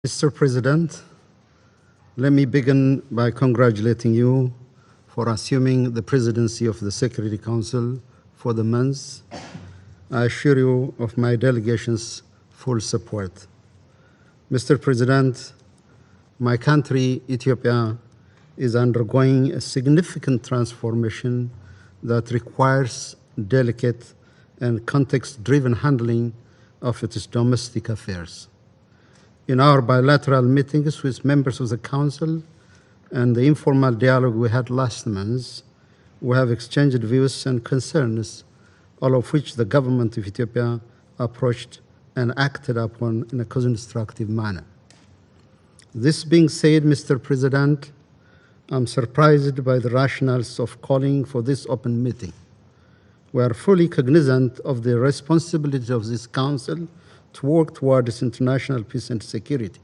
Mr. President, let me begin by congratulating you for assuming the presidency of the Security Council for the month. I assure you of my delegation's full support. Mr. President, my country, Ethiopia, is undergoing a significant transformation that requires delicate and context-driven handling of its domestic affairs. In our bilateral meetings with members of the Council and the informal dialogue we had last month, we have exchanged views and concerns, all of which the government of Ethiopia approached and acted upon in a constructive manner. This being said, Mr. President, I'm surprised by the rationales of calling for this open meeting. We are fully cognizant of the responsibility of this Council to work towards international peace and security.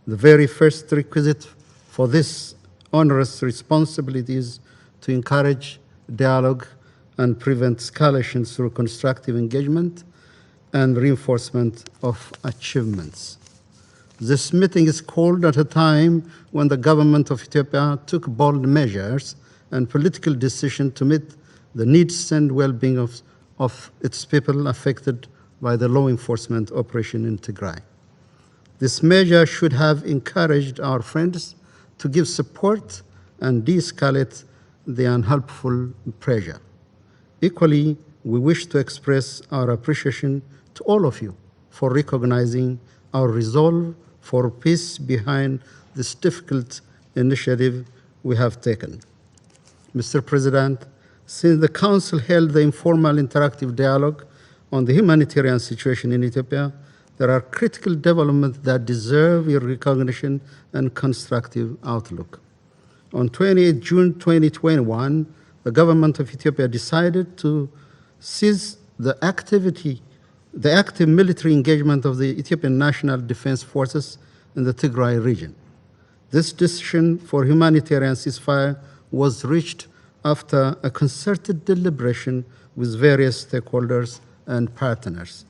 The very first requisite for this onerous responsibility is to encourage dialogue and prevent escalation through constructive engagement and reinforcement of achievements. This meeting is called at a time when the government of Ethiopia took bold measures and political decisions to meet the needs and well-being of its people affected by the law enforcement operation in Tigray. This measure should have encouraged our friends to give support and de-escalate the unhelpful pressure. Equally, we wish to express our appreciation to all of you for recognizing our resolve for peace behind this difficult initiative we have taken. Mr. President, since the Council held the informal interactive dialogue on the humanitarian situation in Ethiopia, there are critical developments that deserve your recognition and constructive outlook. On 28 June 2021, the government of Ethiopia decided to cease the active military engagement of the Ethiopian National Defense Forces in the Tigray region. This decision for humanitarian ceasefire was reached after a concerted deliberation with various stakeholders and partners.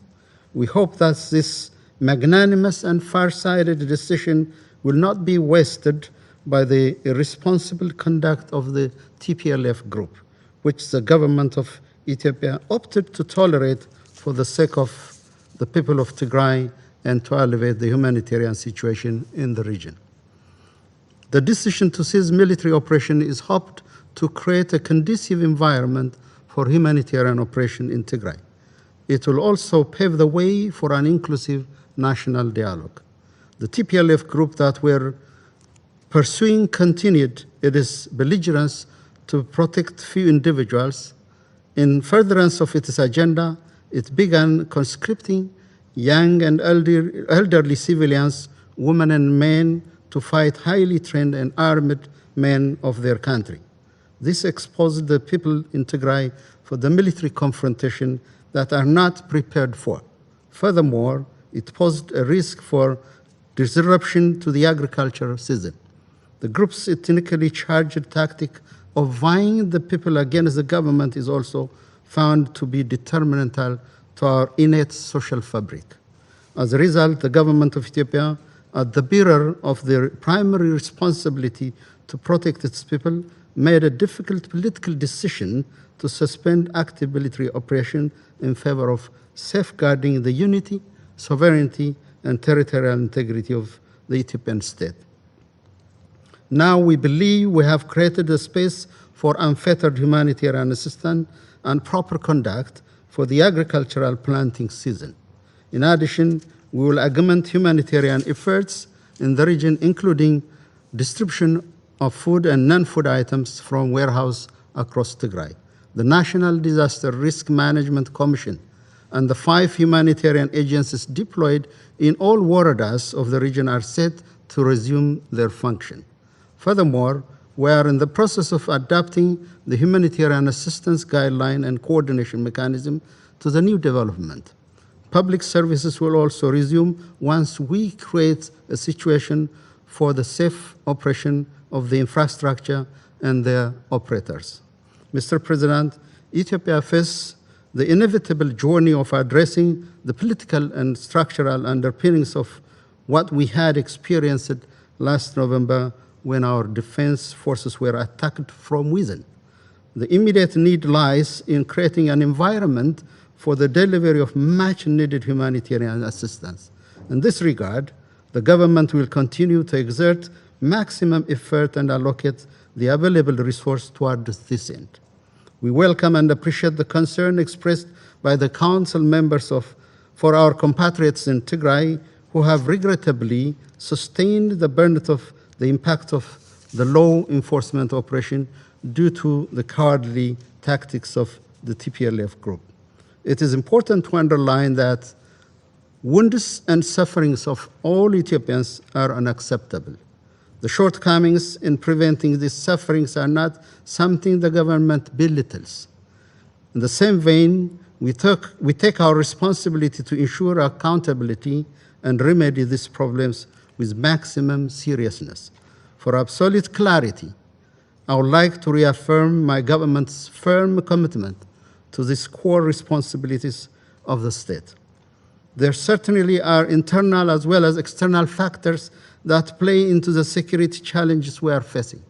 We hope that this magnanimous and far-sighted decision will not be wasted by the irresponsible conduct of the TPLF group, which the government of Ethiopia opted to tolerate for the sake of the people of Tigray and to elevate the humanitarian situation in the region. The decision to cease military operation is hoped to create a conducive environment for humanitarian operation in Tigray. It will also pave the way for an inclusive national dialogue. The TPLF group that we're pursuing continued its belligerence to protect few individuals. In furtherance of its agenda, it began conscripting young and elderly civilians, women and men, to fight highly trained and armed men of their country. This exposed the people in Tigray for the military confrontation that are not prepared for. Furthermore, it posed a risk for disruption to the agricultural season. The group's ethnically charged tactic of vying the people against the government is also found to be detrimental to our innate social fabric. As a result, the government of Ethiopia, as the bearer of their primary responsibility to protect its people, made a difficult political decision to suspend active military operation in favor of safeguarding the unity, sovereignty, and territorial integrity of the Ethiopian state. Now we believe we have created a space for unfettered humanitarian assistance and proper conduct for the agricultural planting season. In addition, we will augment humanitarian efforts in the region, including distribution of food and non-food items from warehouses across Tigray. The National Disaster Risk Management Commission and the 5 humanitarian agencies deployed in all waradas of the region are set to resume their function. Furthermore, we are in the process of adapting the humanitarian assistance guideline and coordination mechanism to the new development. Public services will also resume once we create a situation for the safe operation of the infrastructure and their operators. Mr. President, Ethiopia faces the inevitable journey of addressing the political and structural underpinnings of what we had experienced last November when our defense forces were attacked from within. The immediate need lies in creating an environment for the delivery of much-needed humanitarian assistance. In this regard, the government will continue to exert maximum effort and allocate the available resource towards this end. We welcome and appreciate the concern expressed by the Council members for our compatriots in Tigray who have regrettably sustained the burden of the impact of the law enforcement operation due to the cowardly tactics of the TPLF group. It is important to underline that wounds and sufferings of all Ethiopians are unacceptable. The shortcomings in preventing these sufferings are not something the government belittles. In the same vein, we take our responsibility to ensure accountability and remedy these problems with maximum seriousness. For absolute clarity, I would like to reaffirm my government's firm commitment to these core responsibilities of the state. There certainly are internal as well as external factors that play into the security challenges we are facing.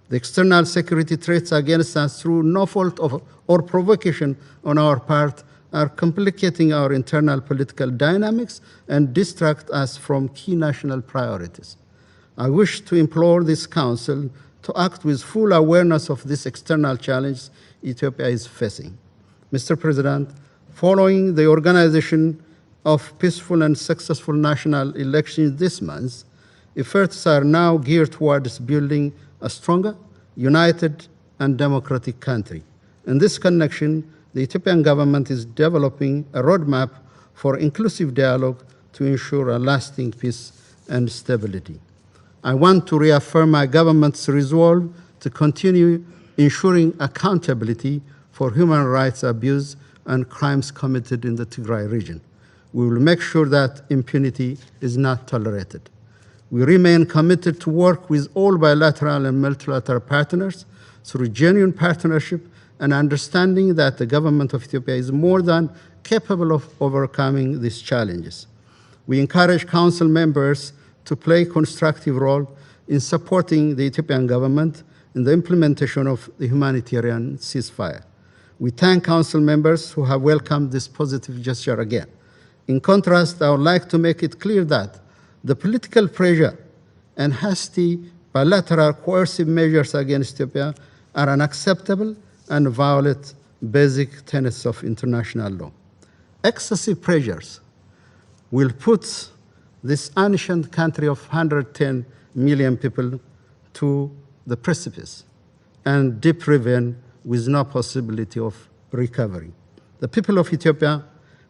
The external security threats against us through no fault or provocation on our part are complicating our internal political dynamics and distract us from key national priorities. I wish to implore this Council to act with full awareness of this external challenge Ethiopia is facing. Mr. President, following the organization of peaceful and successful national elections this month, efforts are now geared towards building a stronger, united, and democratic country. In this connection, the Ethiopian government is developing a roadmap for inclusive dialogue to ensure a lasting peace and stability. I want to reaffirm my government's resolve to continue ensuring accountability for human rights abuse and crimes committed in the Tigray region. We will make sure that impunity is not tolerated. We remain committed to work with all bilateral and multilateral partners through genuine partnership and understanding that the government of Ethiopia is more than capable of overcoming these challenges. We encourage Council members to play a constructive role in supporting the Ethiopian government in the implementation of the humanitarian ceasefire. We thank Council members who have welcomed this positive gesture again. In contrast, I would like to make it clear that the political pressure and hasty bilateral coercive measures against Ethiopia are unacceptable and violate basic tenets of international law. Excessive pressures will put this ancient country of 110 million people to the precipice and deep ravine with no possibility of recovery. The people of Ethiopia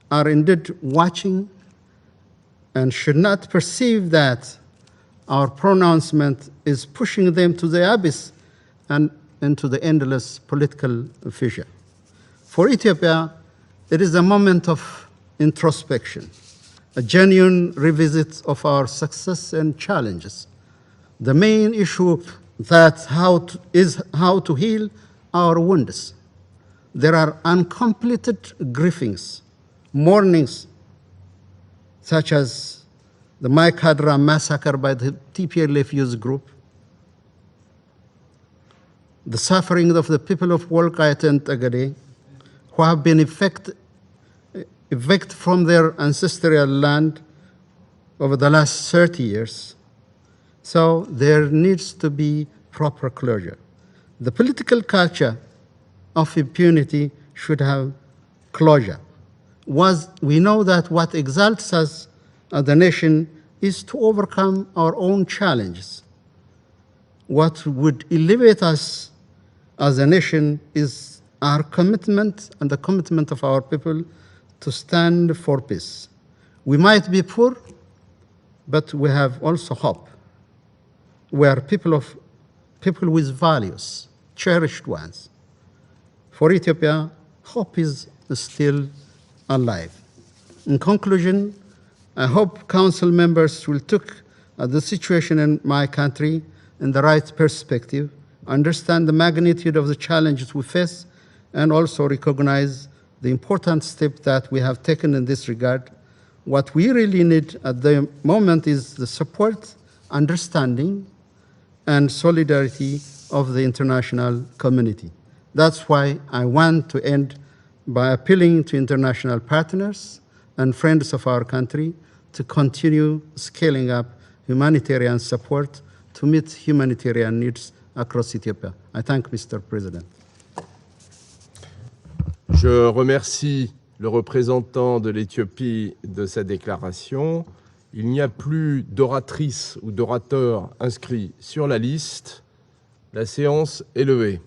are indeed watching and should not perceive that our pronouncement is pushing them to the abyss and into the endless political fissure. For Ethiopia, it is a moment of introspection, a genuine revisit of our success and challenges. The main issue is how to heal our wounds. There are uncompleted grievings, mournings, such as the Maikadra massacre by the TPLF youth group, the suffering of the people of Wolkayet and Tagade, who have been evicted from their ancestral land over the last 30 years. So there needs to be proper closure. The political culture of impunity should have closure. We know that what exalts us as a nation is to overcome our own challenges. What would elevate us as a nation is our commitment and the commitment of our people to stand for peace. We might be poor, but we have also hope. We are people with values, cherished ones. For Ethiopia, hope is still alive. In conclusion, I hope Council members will take the situation in my country in the right perspective, understand the magnitude of the challenges we face, and also recognize the important step that we have taken in this regard. What we really need at the moment is the support, understanding, and solidarity of the international community. That's why I want to end by appealing to international partners and friends of our country to continue scaling up humanitarian support to meet humanitarian needs across Ethiopia. I thank Mr. President. Je remercie le représentant de l'Éthiopie de sa déclaration. Il n'y a plus d'oratrice ou d'orateur inscrit sur la liste. La séance est levée.